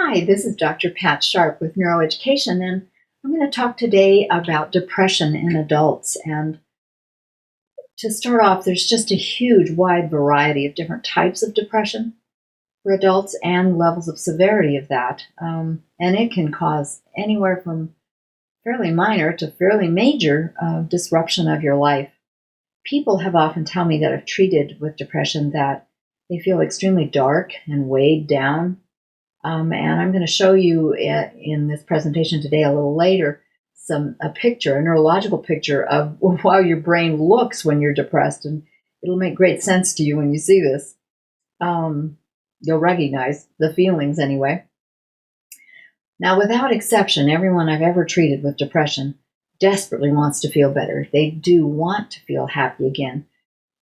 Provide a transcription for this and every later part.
Hi, this is Dr. Pat Sharp with Neuroeducation, and I'm going to talk today about depression in adults. And to start off, there's just a huge, wide variety of different types of depression for adults and levels of severity of that. And it can cause anywhere from fairly minor to fairly major disruption of your life. People have often told me that have treated with depression that they feel extremely dark and weighed down. And I'm going to show you in this presentation today, a little later, a picture, a neurological picture of how your brain looks when you're depressed. And it'll make great sense to you when you see this. You'll recognize the feelings anyway. Now, without exception, everyone I've ever treated with depression desperately wants to feel better. They do want to feel happy again.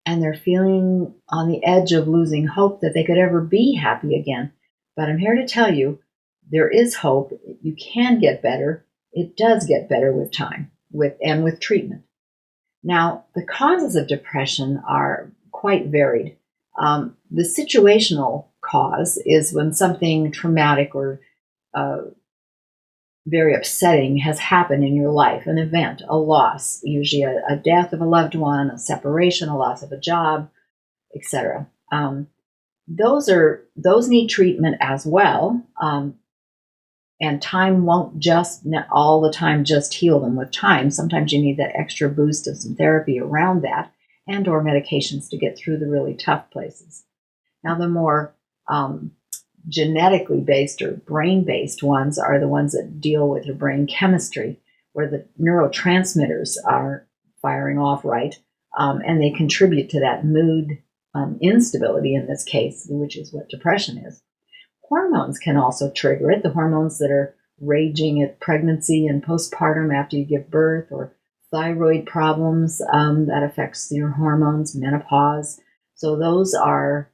And they're feeling on the edge of losing hope that they could ever be happy again. But I'm here to tell you, there is hope. You can get better. It does get better with time and with treatment. Now, the causes of depression are quite varied. The situational cause is when something traumatic or very upsetting has happened in your life, an event, a loss, usually a death of a loved one, a separation, a loss of a job, etc. Those need treatment as well, and time won't just all the time just heal them with time. Sometimes you need that extra boost of some therapy around that and or medications to get through the really tough places. Now, the more genetically based or brain-based ones are the ones that deal with your brain chemistry, where the neurotransmitters are firing off right, and they contribute to that mood instability in this case, which is what depression is. Hormones can also trigger it, the hormones that are raging at pregnancy and postpartum after you give birth, or thyroid problems that affects your hormones, menopause. So those are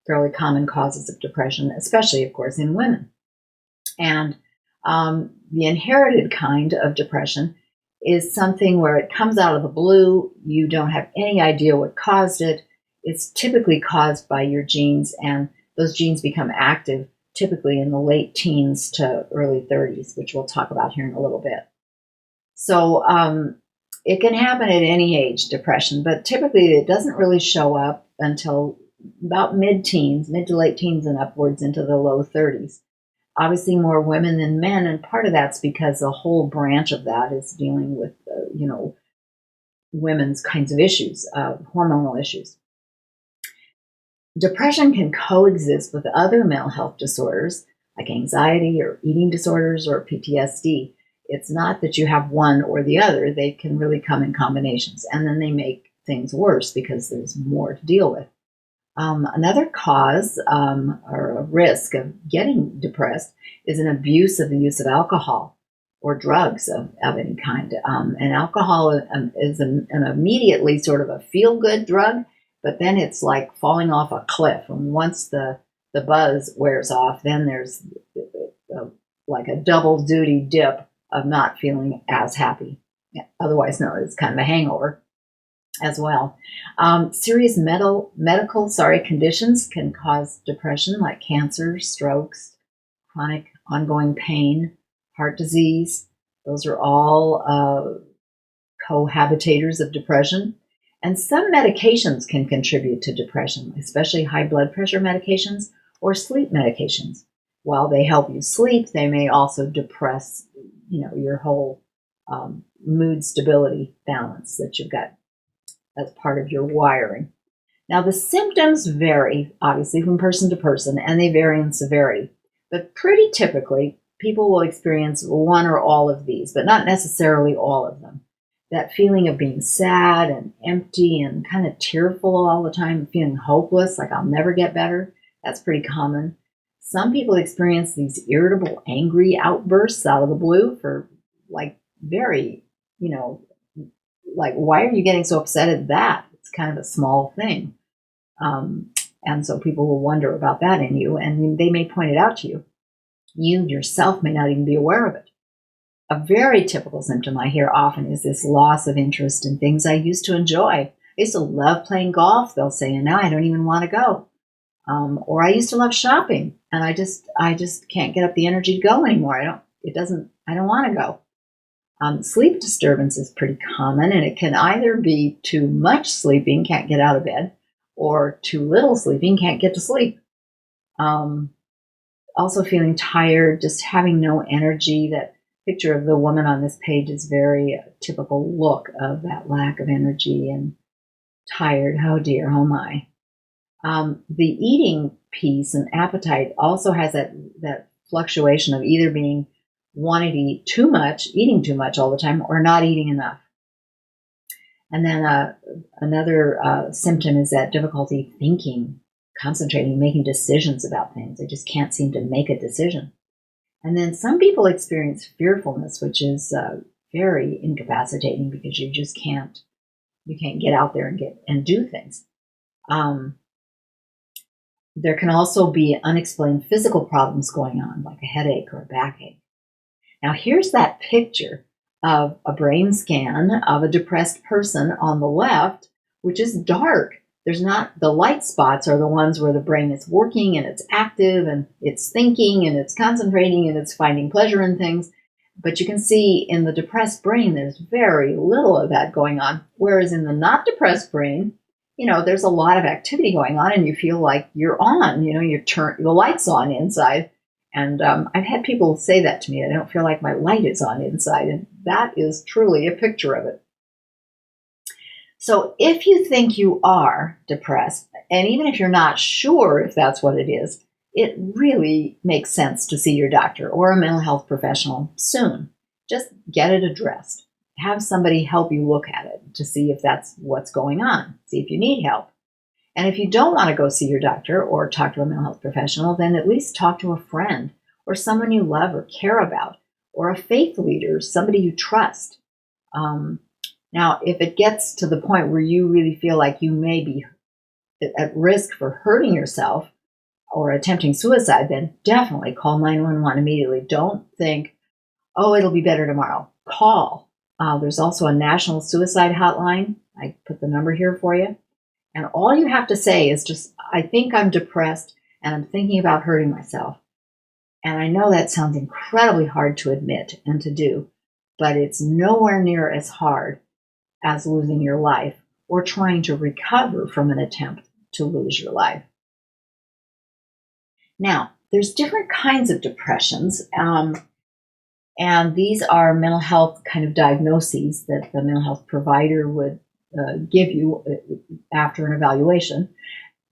fairly common causes of depression, especially, of course, in women. And the inherited kind of depression is something where it comes out of the blue. You don't have any idea what caused it. It's typically caused by your genes, and those genes become active typically in the late teens to early 30s, which we'll talk about here in a little bit. So it can happen at any age, depression, but typically it doesn't really show up until about mid-teens, mid to late teens and upwards into the low 30s. Obviously more women than men, and part of that's because the whole branch of that is dealing with, women's kinds of issues, hormonal issues. Depression can coexist with other mental health disorders like anxiety or eating disorders or PTSD. It's not that you have one or the other. They can really come in combinations, and then they make things worse because there's more to deal with. Another cause or a risk of getting depressed is an abuse of the use of alcohol or drugs of any kind. And alcohol is an immediately sort of a feel-good drug, but then it's like falling off a cliff. And once the buzz wears off, then there's like a double duty dip of not feeling as happy. Otherwise known as kind of a hangover as well. Serious medical conditions can cause depression, like cancer, strokes, chronic ongoing pain, heart disease. Those are all cohabitators of depression. And some medications can contribute to depression, especially high blood pressure medications or sleep medications. While they help you sleep, they may also depress, your whole mood stability balance that you've got as part of your wiring. Now, the symptoms vary, obviously, from person to person, and they vary in severity. But pretty typically, people will experience one or all of these, but not necessarily all of them. That feeling of being sad and empty and kind of tearful all the time, feeling hopeless, like I'll never get better, that's pretty common. Some people experience these irritable, angry outbursts out of the blue for very, like, why are you getting so upset at that? It's kind of a small thing. And so people will wonder about that in you, and they may point it out to you. You yourself may not even be aware of it. A very typical symptom I hear often is this loss of interest in things I used to enjoy. I used to love playing golf, they'll say, and now I don't even want to go. Or I used to love shopping, and I just can't get up the energy to go anymore. I don't want to go. Sleep disturbance is pretty common, and it can either be too much sleeping, can't get out of bed, or too little sleeping, can't get to sleep. Also feeling tired, just having no energy. That picture of the woman on this page is very typical look of that lack of energy and tired. Oh dear, oh my. The eating piece and appetite also has that fluctuation of either being wanting to eat too much, eating too much all the time, or not eating enough. And then another symptom is that difficulty thinking, concentrating, making decisions about things. They just can't seem to make a decision. And then some people experience fearfulness, which is very incapacitating because you can't get out there and do things. There can also be unexplained physical problems going on, like a headache or a backache. Now, here's that picture of a brain scan of a depressed person on the left, which is dark. There's not, the light spots are the ones where the brain is working and it's active and it's thinking and it's concentrating and it's finding pleasure in things. But you can see in the depressed brain, there's very little of that going on. Whereas in the not depressed brain, there's a lot of activity going on and you feel like you're on, the light's on inside. And I've had people say that to me. I don't feel like my light is on inside. And that is truly a picture of it. So if you think you are depressed, and even if you're not sure if that's what it is, it really makes sense to see your doctor or a mental health professional soon. Just get it addressed. Have somebody help you look at it to see if that's what's going on. See if you need help. And if you don't want to go see your doctor or talk to a mental health professional, then at least talk to a friend or someone you love or care about, or a faith leader, somebody you trust. Now, if it gets to the point where you really feel like you may be at risk for hurting yourself or attempting suicide, then definitely call 911 immediately. Don't think, oh, it'll be better tomorrow. Call. There's also a national suicide hotline. I put the number here for you. And all you have to say is just, I think I'm depressed and I'm thinking about hurting myself. And I know that sounds incredibly hard to admit and to do, but it's nowhere near as hard as losing your life or trying to recover from an attempt to lose your life. Now, there's different kinds of depressions, and these are mental health kind of diagnoses that the mental health provider would give you after an evaluation.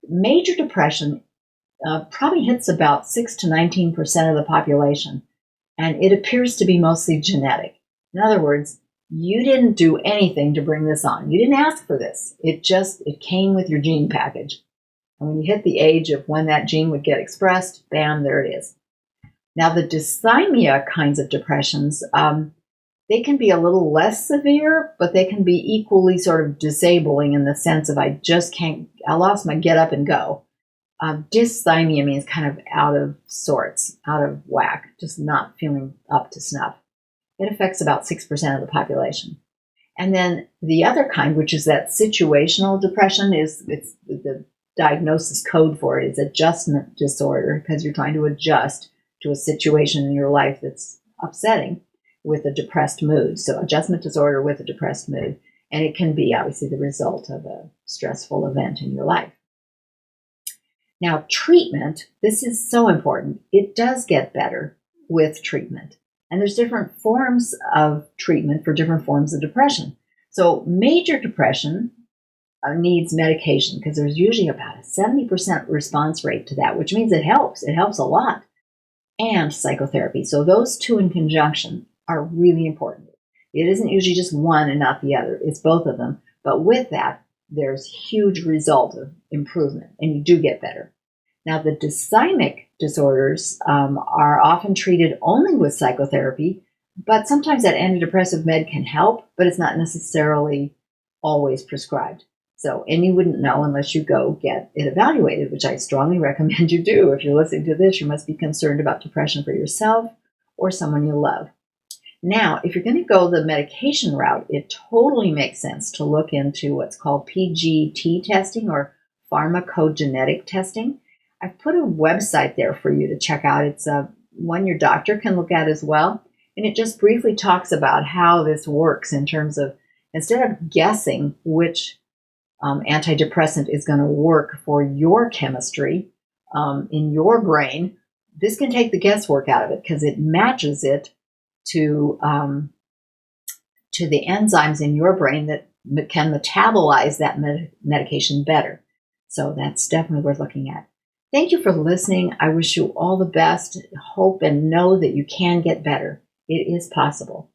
Major depression probably hits about 6 to 19% of the population, and it appears to be mostly genetic. In other words, you didn't do anything to bring this on. You didn't ask for this. It came with your gene package. And when you hit the age of when that gene would get expressed, bam, there it is. Now, the dysthymia kinds of depressions, they can be a little less severe, but they can be equally sort of disabling in the sense of I lost my get up and go. Dysthymia means kind of out of sorts, out of whack, just not feeling up to snuff. It affects about 6% of the population. And then the other kind, which is that situational depression, it's the diagnosis code for it is adjustment disorder, because you're trying to adjust to a situation in your life that's upsetting with a depressed mood. So adjustment disorder with a depressed mood. And it can be obviously the result of a stressful event in your life. Now, treatment, this is so important. It does get better with treatment. And there's different forms of treatment for different forms of depression. So major depression needs medication because there's usually about a 70% response rate to that, which means it helps. It helps a lot. And psychotherapy. So those two in conjunction are really important. It isn't usually just one and not the other. It's both of them. But with that, there's huge result of improvement, and you do get better. Now, the dysthymic disorders are often treated only with psychotherapy, but sometimes that antidepressive med can help, but it's not necessarily always prescribed. So, and you wouldn't know unless you go get it evaluated, which I strongly recommend you do. If you're listening to this, you must be concerned about depression for yourself or someone you love. Now, if you're going to go the medication route, it totally makes sense to look into what's called PGT testing or pharmacogenetic testing. I've put a website there for you to check out. It's one your doctor can look at as well. And it just briefly talks about how this works in terms of, instead of guessing which antidepressant is going to work for your chemistry in your brain, this can take the guesswork out of it because it matches it to the enzymes in your brain that can metabolize that medication better. So that's definitely worth looking at. Thank you for listening. I wish you all the best. Hope and know that you can get better. It is possible.